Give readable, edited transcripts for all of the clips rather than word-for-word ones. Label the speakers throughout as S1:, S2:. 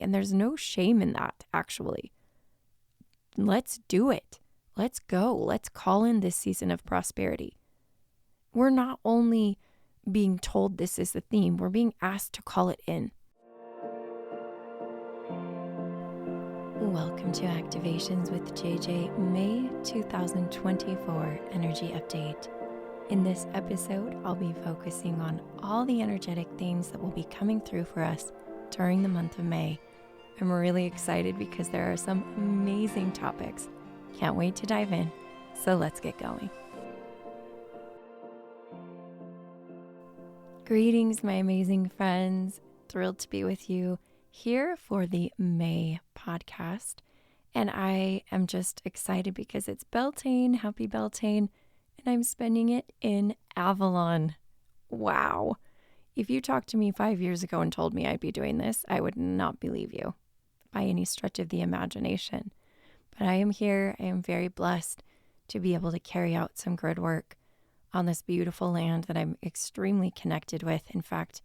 S1: And there's no shame in that, actually. Let's do it. Let's go. Let's call in this season of prosperity. We're not only being told this is the theme, we're being asked to call it in. Welcome to Activations with JJ, May 2024 Energy Update. In this episode, I'll be focusing on all the energetic themes that will be coming through for us during the month of May. I'm really excited because there are some amazing topics. Can't wait to dive in, so let's get going. Greetings, my amazing friends. Thrilled to be with you here for the May podcast. And I am just excited because it's Beltane, happy Beltane, and I'm spending it in Avalon. Wow. If you talked to me 5 years ago and told me I'd be doing this, I would not believe you by any stretch of the imagination. But I am here. I am very blessed to be able to carry out some grid work on this beautiful land that I'm extremely connected with. In fact,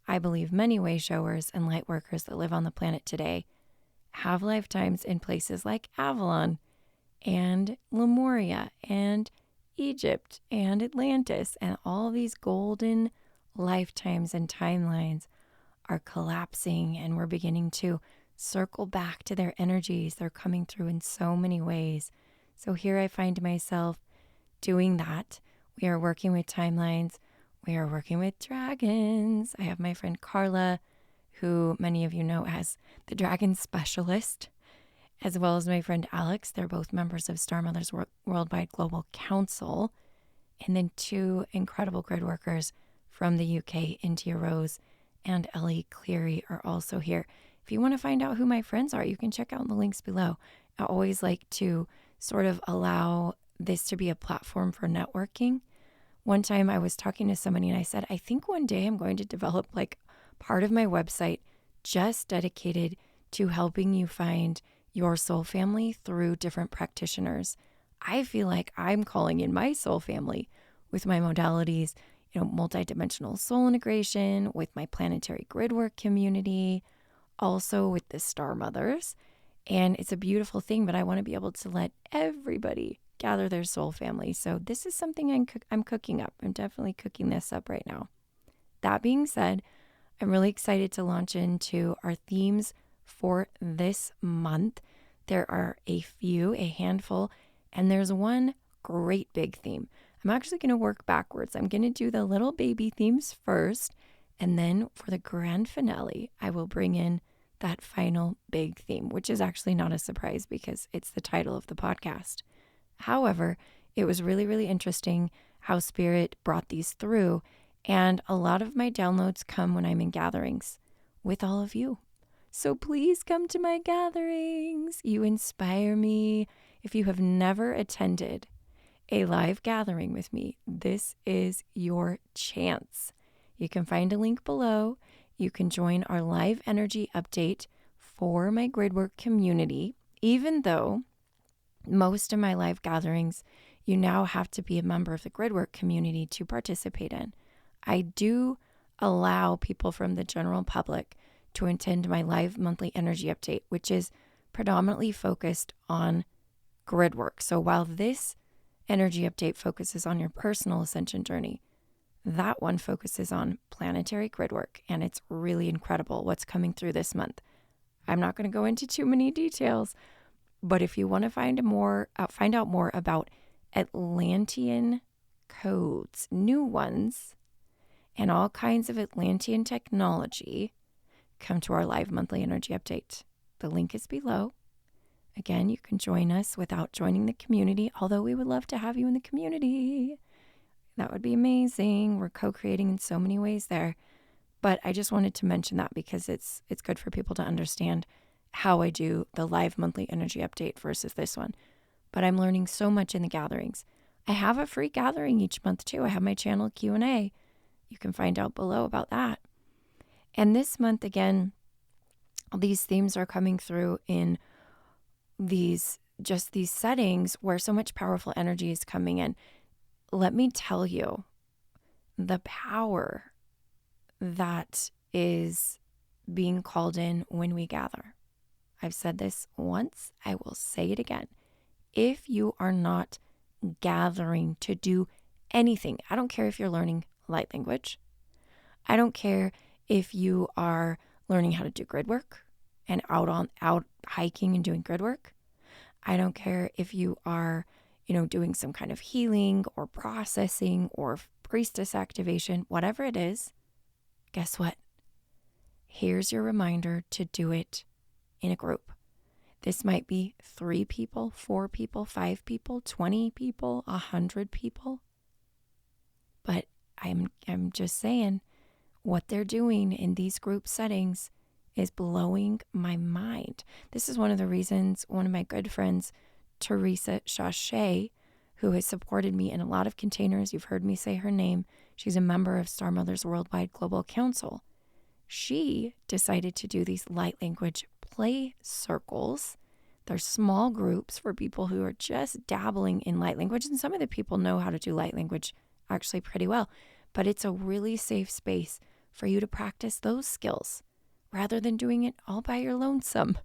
S1: I believe many way showers and light workers that live on the planet today have lifetimes in places like Avalon and Lemuria and Egypt and Atlantis, and all these golden lifetimes and timelines are collapsing, and we're beginning to circle back to their energies. They're coming through in so many ways. So here I find myself doing that. We are working with timelines. We are working with dragons. I have my friend Carla, who many of you know as the dragon specialist, as well as my friend Alex. They're both members of Star Mothers Worldwide Global Council. And then two incredible grid workers from the UK, India Rose and Ellie Cleary, are also here. If you want to find out who my friends are, you can check out the links below. I always like to sort of allow this to be a platform for networking. One time I was talking to somebody and I said, I think one day I'm going to develop like part of my website just dedicated to helping you find your soul family through different practitioners. I feel like I'm calling in my soul family with my modalities, multidimensional soul integration, with my planetary grid work community, also with the Star Mothers. And it's a beautiful thing, but I want to be able to let everybody gather their soul family. So this is something I'm cooking up. I'm definitely cooking this up right now. That being said, I'm really excited to launch into our themes for this month. There are a handful, and there's one great big theme. I'm actually going to work backwards. I'm going to do the little baby themes first, and then for the grand finale, I will bring in that final big theme, which is actually not a surprise because it's the title of the podcast. However, it was really, really interesting how Spirit brought these through, and a lot of my downloads come when I'm in gatherings with all of you. So please come to my gatherings. You inspire me. If you have never attended a live gathering with me, this is your chance. You can find a link below. You can join our live energy update for my gridwork community. Even though most of my live gatherings, you now have to be a member of the gridwork community to participate in. I do allow people from the general public to attend my live monthly energy update, which is predominantly focused on grid work. So while this energy update focuses on your personal ascension journey, that one focuses on planetary grid work, and it's really incredible what's coming through this month. I'm not going to go into too many details, but if you want to find out more about Atlantean codes, new ones, and all kinds of Atlantean technology, come to our live monthly energy update. The link is below. Again, you can join us without joining the community, although we would love to have you in the community. That would be amazing. We're co-creating in so many ways there. But I just wanted to mention that because it's good for people to understand how I do the live monthly energy update versus this one. But I'm learning so much in the gatherings. I have a free gathering each month too. I have my channel Q&A. You can find out below about that. And this month, again, these themes are coming through in these settings where so much powerful energy is coming in. Let me tell you, the power that is being called in when we gather. I've said this once, I will say it again. If you are not gathering to do anything, I don't care if you're learning light language. I don't care if you are learning how to do grid work and out hiking and doing grid work. I don't care if you are, doing some kind of healing or processing or priestess activation, whatever it is. Guess what? Here's your reminder to do it in a group. This might be 3 people, 4 people, 5 people, 20 people, 100 people. But I'm just saying, what they're doing in these group settings is blowing my mind. This is one of the reasons one of my good friends, Teresa Shashay, who has supported me in a lot of containers, you've heard me say her name. She's a member of Star Mothers Worldwide Global Council. She decided to do these light language play circles. They're small groups for people who are just dabbling in light language. And some of the people know how to do light language actually pretty well. But it's a really safe space for you to practice those skills rather than doing it all by your lonesome,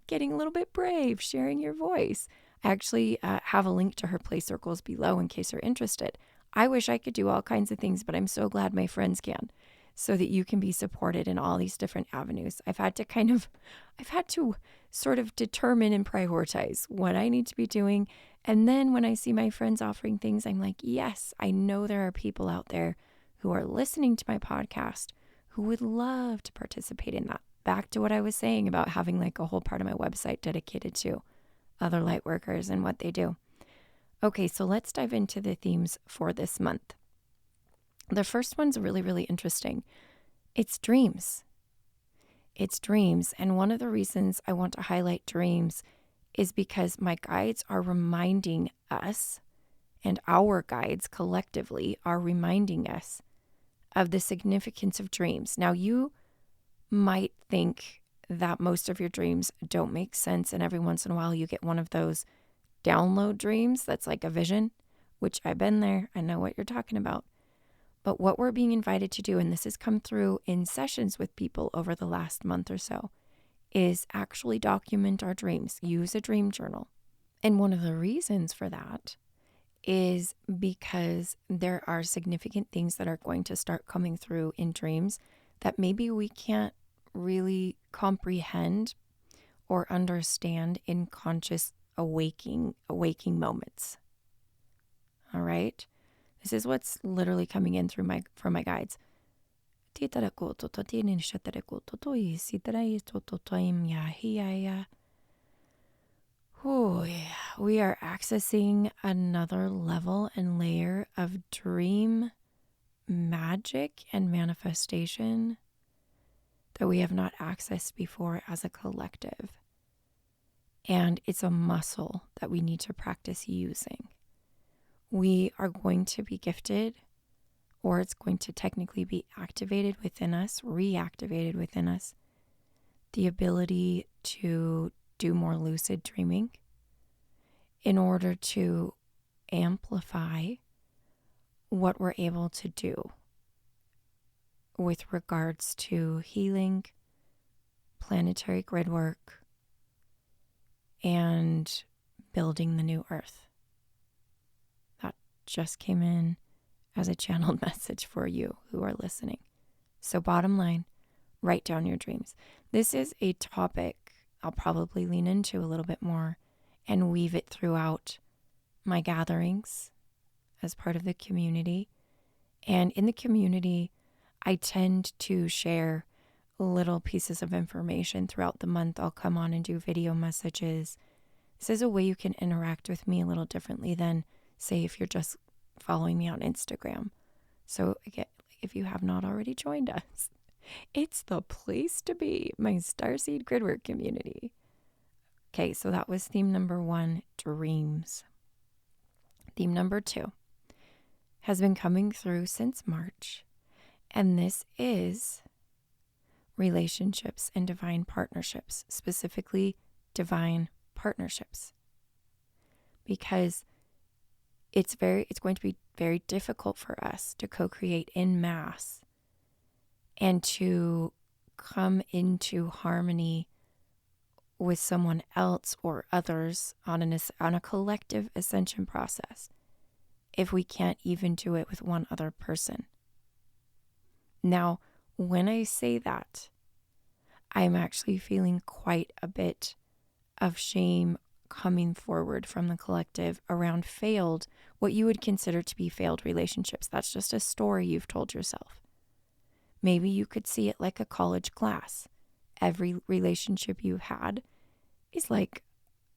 S1: getting a little bit brave, sharing your voice. I actually have a link to her play circles below in case you're interested. I wish I could do all kinds of things, but I'm so glad my friends can, so that you can be supported in all these different avenues. I've had to sort of determine and prioritize what I need to be doing. And then when I see my friends offering things, I'm like, yes, I know there are people out there who are listening to my podcast who would love to participate in that. Back to what I was saying about having like a whole part of my website dedicated to other light workers and what they do. Okay, so let's dive into the themes for this month. The first one's really, really interesting. It's dreams. It's dreams. And one of the reasons I want to highlight dreams is because my guides are reminding us, and our guides collectively are reminding us of the significance of dreams. Now, you might think that most of your dreams don't make sense, and every once in a while you get one of those download dreams that's like a vision, which I've been there. I know what you're talking about. But what we're being invited to do, and this has come through in sessions with people over the last month or so, is actually document our dreams. Use a dream journal. And one of the reasons for that is because there are significant things that are going to start coming through in dreams that maybe we can't really comprehend or understand in conscious awaking moments. All right? This is what's literally coming in from my guides. Oh, yeah. We are accessing another level and layer of dream magic and manifestation that we have not accessed before as a collective. And it's a muscle that we need to practice using. We are going to be gifted, or it's going to technically be activated within us, reactivated within us, the ability to do more lucid dreaming in order to amplify what we're able to do with regards to healing, planetary grid work, and building the new earth. That just came in as a channeled message for you who are listening. So bottom line, write down your dreams. This is a topic I'll probably lean into a little bit more and weave it throughout my gatherings as part of the community. And in the community, I tend to share little pieces of information throughout the month. I'll come on and do video messages. This is a way you can interact with me a little differently than, say, if you're just following me on Instagram. So again, if you have not already joined us, it's the place to be, my Starseed Gridwork community. Okay, so that was theme number 1, dreams. Theme number 2 has been coming through since March, and this is relationships and divine partnerships, specifically divine partnerships. Because it's going to be very difficult for us to co-create in mass and to come into harmony with someone else or others on a collective ascension process if we can't even do it with one other person? Now, when I say that, I'm actually feeling quite a bit of shame coming forward from the collective around what you would consider to be failed relationships. That's just a story you've told yourself. Maybe you could see it like a college class. Every relationship you've had is like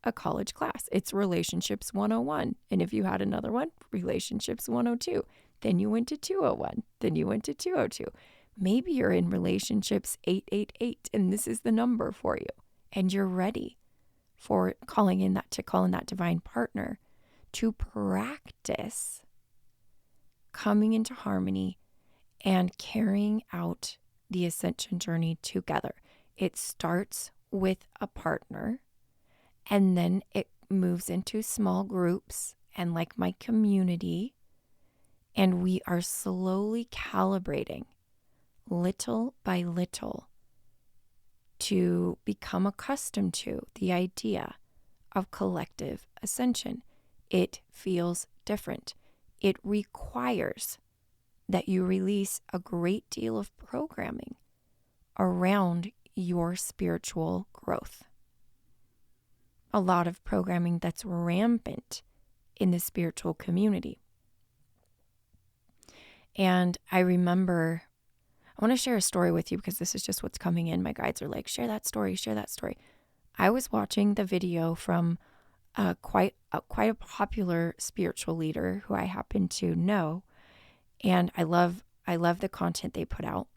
S1: a college class. It's relationships 101. And if you had another one, relationships 102. Then you went to 201. Then you went to 202. Maybe you're in relationships 888 and this is the number for you. And you're ready for calling that divine partner to practice coming into harmony and carrying out the ascension journey together. It starts with a partner, and then it moves into small groups and like my community, and we are slowly calibrating little by little to become accustomed to the idea of collective ascension. It feels different. It requires that you release a great deal of programming around your spiritual growth. A lot of programming that's rampant in the spiritual community. And I want to share a story with you because this is just what's coming in. My guides are like, share that story, share that story. I was watching the video from quite a popular spiritual leader who I happen to know. And I love the content they put out.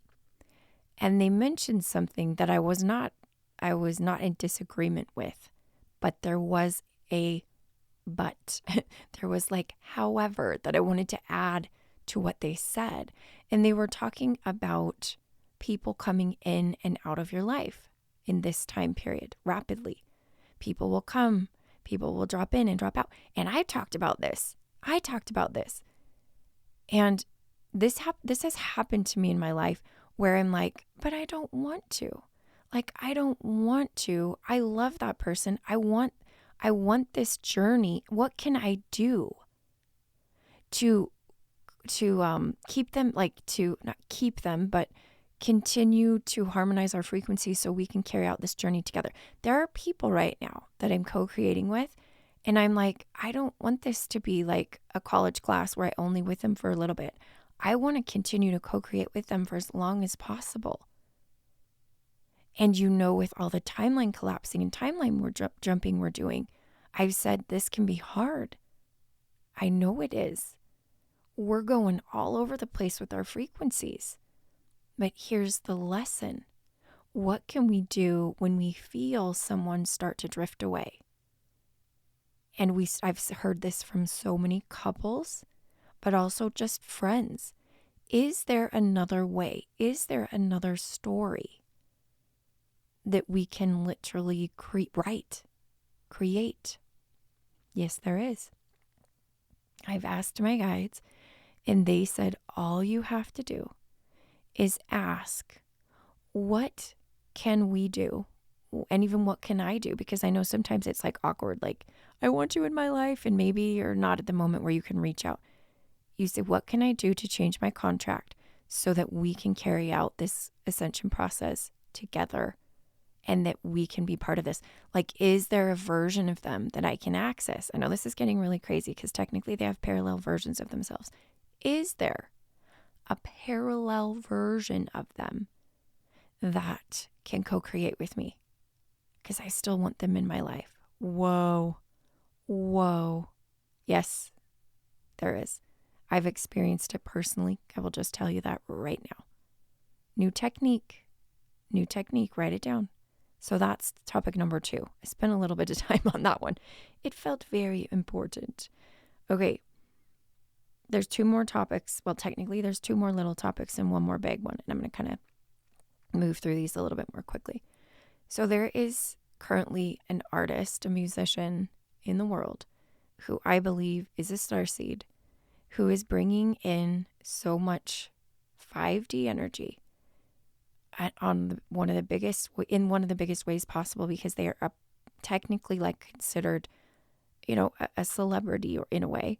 S1: And they mentioned something that I was not in disagreement with, but there was a but. There was like, however, that I wanted to add to what they said. And they were talking about people coming in and out of your life in this time period rapidly. People will come, people will drop in and drop out. And I talked about this. And this has happened to me in my life where I'm like, but I don't want to. Like, I don't want to. I love that person. I want this journey. What can I do to keep them, like to not keep them, but continue to harmonize our frequencies so we can carry out this journey together? There are people right now that I'm co-creating with, and I'm like, I don't want this to be like a college class where I only with them for a little bit. I want to continue to co-create with them for as long as possible. And with all the timeline collapsing and timeline jumping we're doing, I've said this can be hard. I know it is. We're going all over the place with our frequencies. But here's the lesson. What can we do when we feel someone start to drift away? And I've heard this from so many couples, but also just friends. Is there another way? Is there another story that we can literally create? Yes, there is. I've asked my guides, and they said all you have to do is ask, what can we do? And even what can I do? Because I know sometimes it's like awkward, like, I want you in my life, and maybe you're not at the moment where you can reach out. You say, what can I do to change my contract so that we can carry out this ascension process together and that we can be part of this? Like, is there a version of them that I can access? I know this is getting really crazy because technically they have parallel versions of themselves. Is there a parallel version of them that can co-create with me? Because I still want them in my life. Whoa. Yes, there is. I've experienced it personally. I will just tell you that right now. New technique, write it down. So that's topic number 2. I spent a little bit of time on that one. It felt very important. Okay, there's 2 more topics. Well, technically there's 2 more little topics and 1 more big one. And I'm going to kind of move through these a little bit more quickly. So there is currently an artist, a musician in the world who I believe is a starseed, who is bringing in so much 5D energy one of the biggest ways possible, because they are technically like considered, a celebrity, or in a way,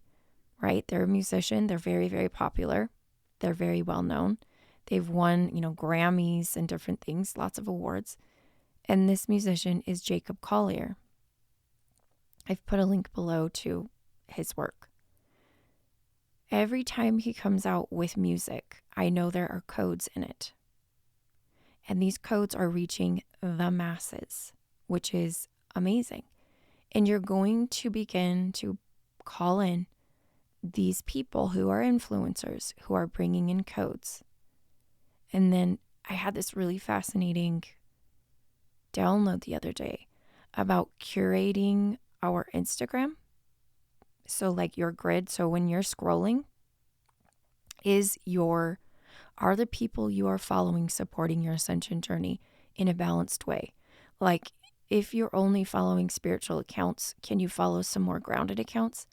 S1: right? They're a musician. They're very, very popular. They're very well known. They've won, Grammys and different things, lots of awards. And this musician is Jacob Collier. I've put a link below to his work. Every time he comes out with music, I know there are codes in it. And these codes are reaching the masses, which is amazing. And you're going to begin to call in these people who are influencers, who are bringing in codes. And then I had this really fascinating download the other day about curating our Instagram. So like your grid. So when you're scrolling, are the people you are following supporting your ascension journey in a balanced way? Like, if you're only following spiritual accounts, can you follow some more grounded accounts?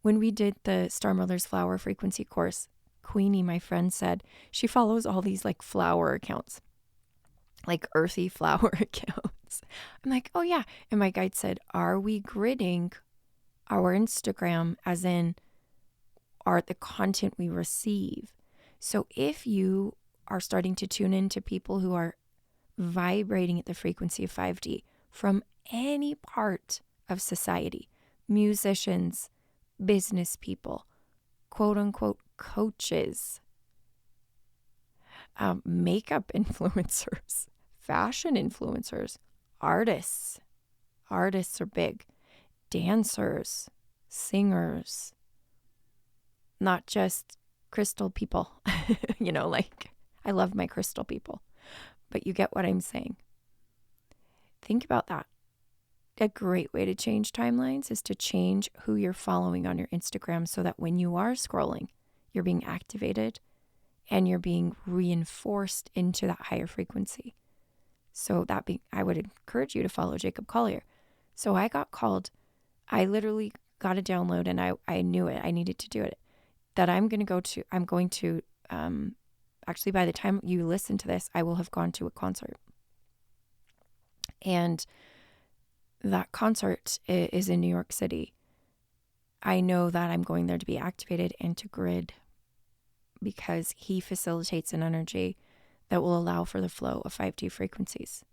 S1: When we did the Star Mother's Flower Frequency course, Queenie, my friend, said she follows all these like flower accounts, like earthy flower accounts. I'm like, oh yeah. And my guide said, are we gridding our Instagram as in the content we receive? So if you are starting to tune into people who are vibrating at the frequency of 5D from any part of society, musicians, business people, quote unquote coaches, makeup influencers, fashion influencers, artists are big, dancers, singers, not just crystal people. Like I love my crystal people, but you get what I'm saying. Think about that. A great way to change timelines is to change who you're following on your Instagram, so that when you are scrolling, you're being activated and you're being reinforced into that higher frequency. So I would encourage you to follow Jacob Collier. So I literally got a download, and I knew it. I needed to do it. That I'm going to, actually, by the time you listen to this, I will have gone to a concert. And that concert is in New York City. I know that I'm going there to be activated and to grid, because he facilitates an energy that will allow for the flow of 5D frequencies.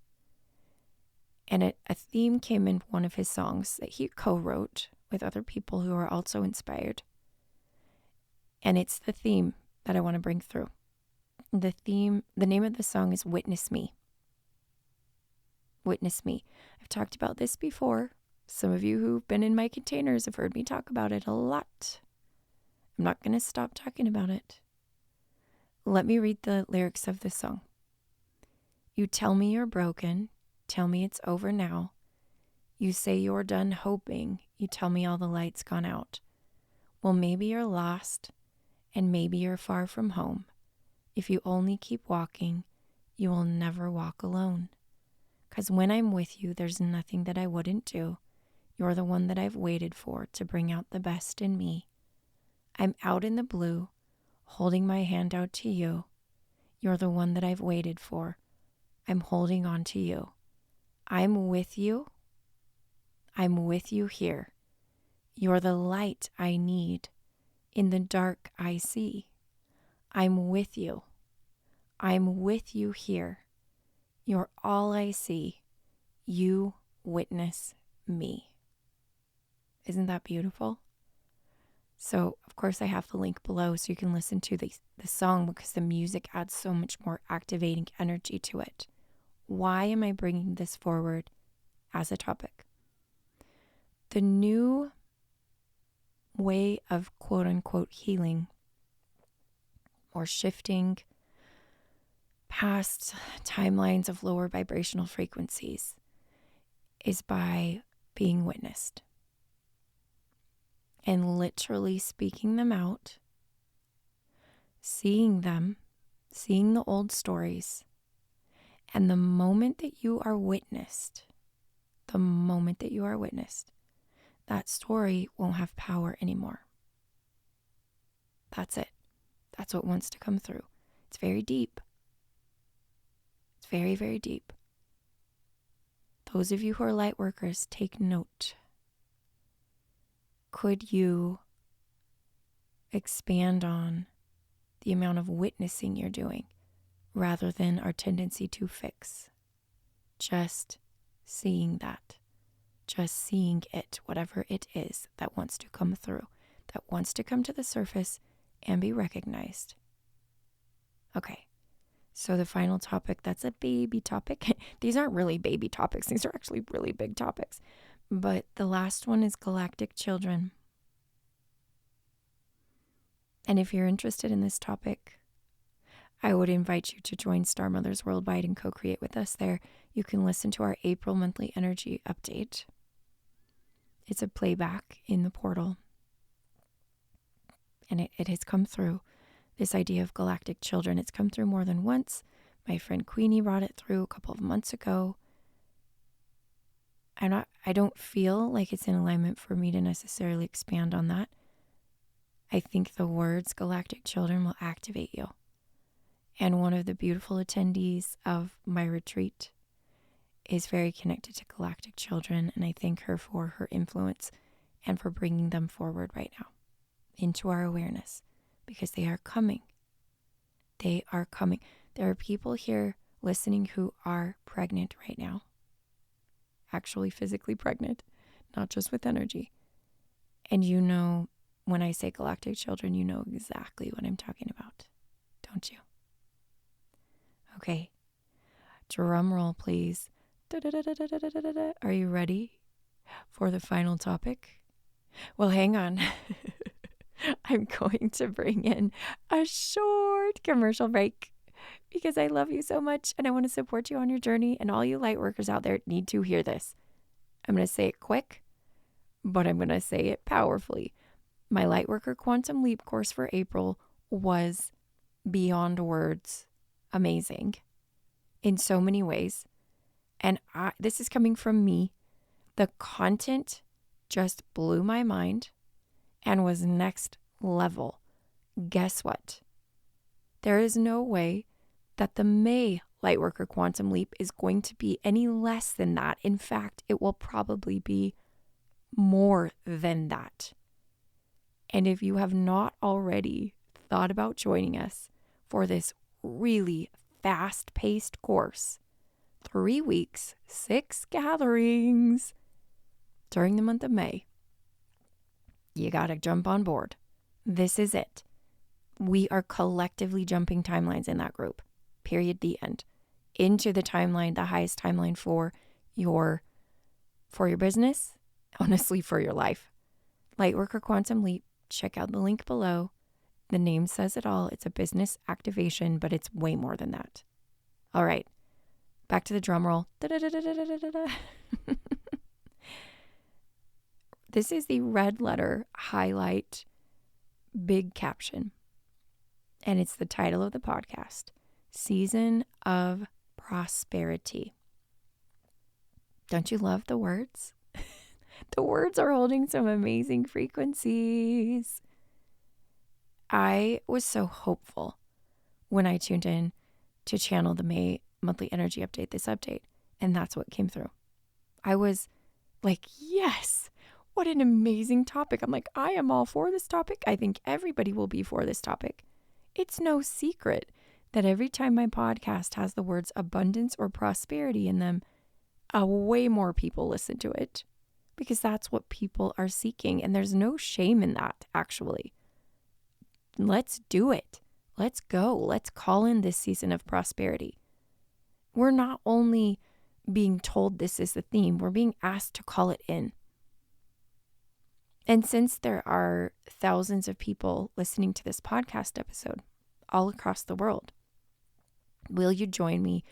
S1: And a theme came in one of his songs that he co-wrote with other people who are also inspired. And it's the theme that I want to bring through. The name of the song is Witness Me. Witness Me. I've talked about this before. Some of you who've been in my containers have heard me talk about it a lot. I'm not going to stop talking about it. Let me read the lyrics of the song. You tell me you're broken. Tell me it's over now. You say you're done hoping. You tell me all the light's gone out. Well, maybe you're lost, and maybe you're far from home. If you only keep walking, you will never walk alone. 'Cause when I'm with you, there's nothing that I wouldn't do. You're the one that I've waited for to bring out the best in me. I'm out in the blue, holding my hand out to you. You're the one that I've waited for. I'm holding on to you. I'm with you. I'm with you here. You're the light I need. In the dark I see. I'm with you. I'm with you here. You're all I see. You witness me. Isn't that beautiful? So, of course, I have the link below so you can listen to the song, because the music adds so much more activating energy to it. Why am I bringing this forward as a topic? The new way of quote unquote healing or shifting past timelines of lower vibrational frequencies is by being witnessed and literally speaking them out, seeing them, seeing the old stories. And the moment that you are witnessed, that story won't have power anymore. That's it. That's what wants to come through. It's very deep. very, very deep. Those of you who are light workers, take note. Could you expand on the amount of witnessing you're doing rather than our tendency to fix? Just seeing that. Just seeing it, whatever it is that wants to come through, that wants to come to the surface and be recognized. Okay, so the final topic, that's a baby topic. These aren't really baby topics. These are actually really big topics. But the last one is Galactic Children. And if you're interested in this topic, I would invite you to join Star Mothers Worldwide and co-create with us there. You can listen to our April monthly energy update. It's a playback in the portal. And it has come through, this idea of galactic children. It's come through more than once. My friend Queenie brought it through a couple of months ago. And I don't feel like it's in alignment for me to necessarily expand on that. I think the words galactic children will activate you. And one of the beautiful attendees of my retreat is very connected to galactic children, and I thank her for her influence and for bringing them forward right now into our awareness, because they are coming. They are coming. There are people here listening who are pregnant right now, actually physically pregnant, not just with energy. And you know, when I say galactic children, you know exactly what I'm talking about, don't you? Okay, drum roll, please. Are you ready for the final topic? Well, hang on. I'm going to bring in a short commercial break because I love you so much and I want to support you on your journey, and all you light workers out there need to hear this. I'm going to say it quick, but I'm going to say it powerfully. My Lightworker Quantum Leap course for April was beyond words amazing in so many ways. And this is coming from me. The content just blew my mind and was next level. Guess what? There is no way that the May Lightworker Quantum Leap is going to be any less than that. In fact, it will probably be more than that. And if you have not already thought about joining us for this really fast-paced course, 3 weeks, 6 gatherings during the month of May, you got to jump on board. This is it. We are collectively jumping timelines in that group. Period. The end. Into the timeline, the highest timeline for your business, honestly, for your life. Lightworker Quantum Leap. Check out the link below. The name says it all. It's a business activation, but it's way more than that. All right. Back to the drum roll. This is the red letter highlight big caption. And it's the title of the podcast, Season of Prosperity. Don't you love the words? The words are holding some amazing frequencies. I was so hopeful when I tuned in to channel the May monthly energy update, this update, and that's what came through. I was like, yes, what an amazing topic. I'm like, I am all for this topic. I think everybody will be for this topic. It's no secret that every time my podcast has the words abundance or prosperity in them, way more people listen to it, because that's what people are seeking. And there's no shame in that, actually. Let's do it. Let's go. Let's call in this season of prosperity. We're not only being told this is the theme, we're being asked to call it in. And since there are thousands of people listening to this podcast episode all across the world, will you join me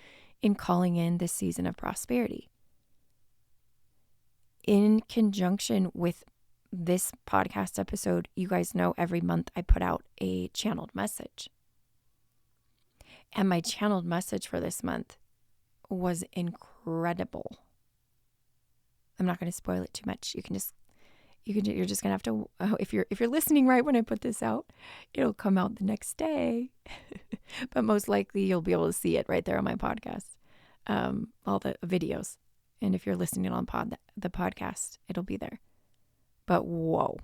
S1: in calling in this season of prosperity? In conjunction with this podcast episode, you guys know every month I put out a channeled message. And my channeled message for this month was incredible. I'm not going to spoil it too much. You're just going to have to, if you're listening right when I put this out, it'll come out the next day. But most likely you'll be able to see it right there on my podcast. all the videos. And if you're listening on the podcast, it'll be there. But whoa,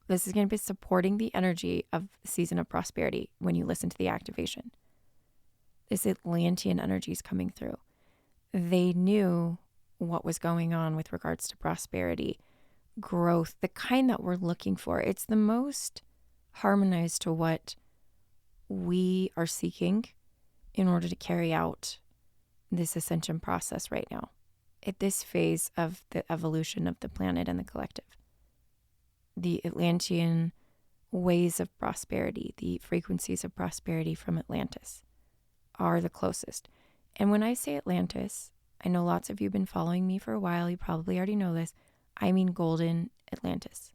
S1: this is going to be supporting the energy of the season of prosperity when you listen to the activation. This Atlantean energy is coming through. They knew what was going on with regards to prosperity, growth, the kind that we're looking for. It's the most harmonized to what we are seeking in order to carry out this ascension process right now, at this phase of the evolution of the planet and the collective. The Atlantean ways of prosperity, the frequencies of prosperity from Atlantis are the closest. And when I say Atlantis, I know lots of you have been following me for a while. You probably already know this. I mean golden Atlantis.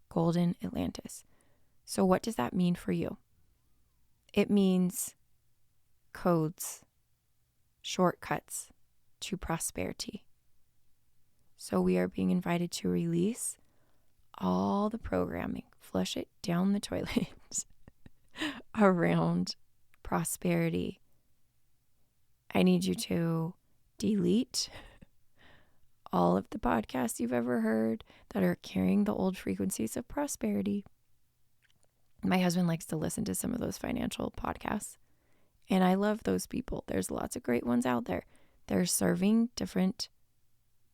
S1: Golden Atlantis. So what does that mean for you? It means codes, shortcuts to prosperity. So we are being invited to release all the programming, flush it down the toilet around prosperity. I need you to delete all of the podcasts you've ever heard that are carrying the old frequencies of prosperity. My husband likes to listen to some of those financial podcasts, and I love those people. There's lots of great ones out there. They're serving different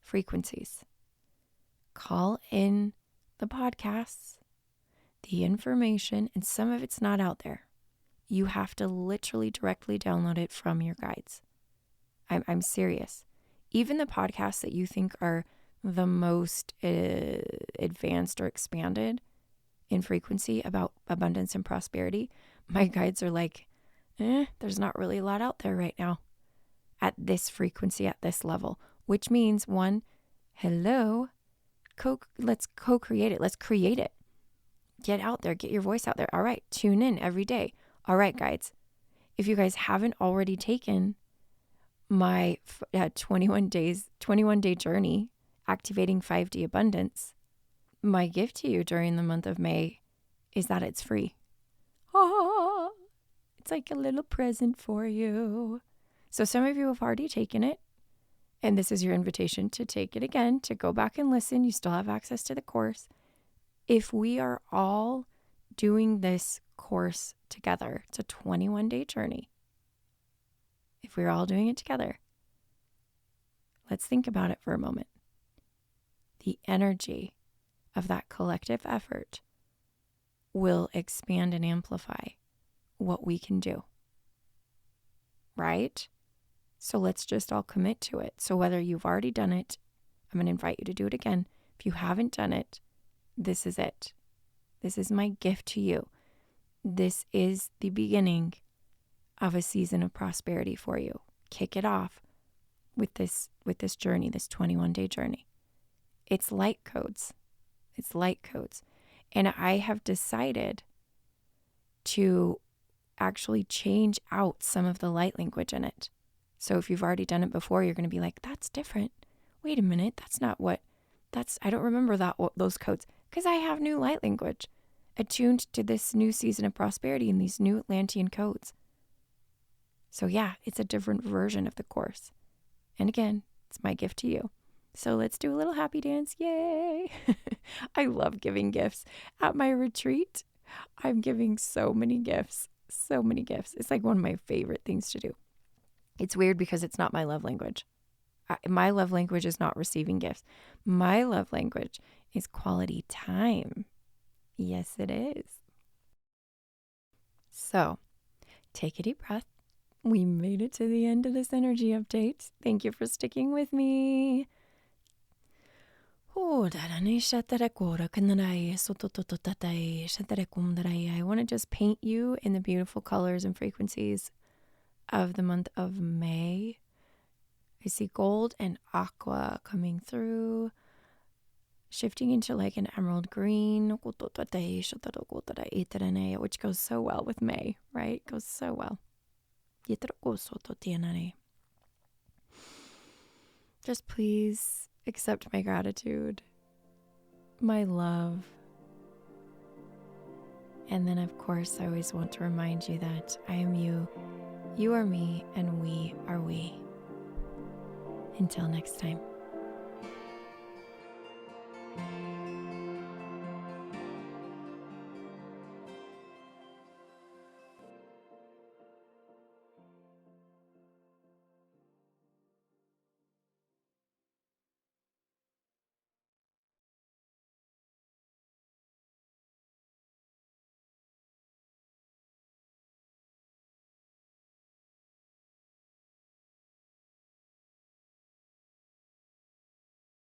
S1: frequencies. Call in the podcasts, the information, and some of it's not out there. You have to literally directly download it from your guides. I'm serious. Even the podcasts that you think are the most advanced or expanded in frequency about abundance and prosperity, my guides are like, there's not really a lot out there right now at this frequency, at this level, which means one, hello, let's co-create it. Let's create it. Get out there, get your voice out there. All right, tune in every day. All right, guides, if you guys haven't already taken my 21-day journey, activating 5D abundance, my gift to you during the month of May is that it's free. Oh, it's like a little present for you. So some of you have already taken it, and this is your invitation to take it again, to go back and listen. You still have access to the course. If we are all doing this course together, it's a 21-day journey. If we're all doing it together, let's think about it for a moment. The energy of that collective effort will expand and amplify what we can do, right? So let's just all commit to it. So whether you've already done it, I'm going to invite you to do it again. If you haven't done it, this is it. This is my gift to you. This is the beginning of a season of prosperity for you. Kick it off with this journey, this 21-day journey. It's light codes. It's light codes. And I have decided to actually change out some of the light language in it. So if you've already done it before, you're going to be like, that's different. Wait a minute, I don't remember those codes, because I have new light language attuned to this new season of prosperity and these new Atlantean codes. So yeah, it's a different version of the course. And again, it's my gift to you. So let's do a little happy dance. Yay. I love giving gifts. At my retreat, I'm giving so many gifts. So many gifts. It's like one of my favorite things to do. It's weird because it's not my love language. My love language is not receiving gifts. My love language is quality time. Yes, it is. So take a deep breath. We made it to the end of this energy update. Thank you for sticking with me. I want to just paint you in the beautiful colors and frequencies of the month of May. I see gold and aqua coming through, shifting into like an emerald green, which goes so well with May, right? Goes so well. Just please accept my gratitude, my love. And then, of course, I always want to remind you that I am you, you are me, and we are we. Until next time.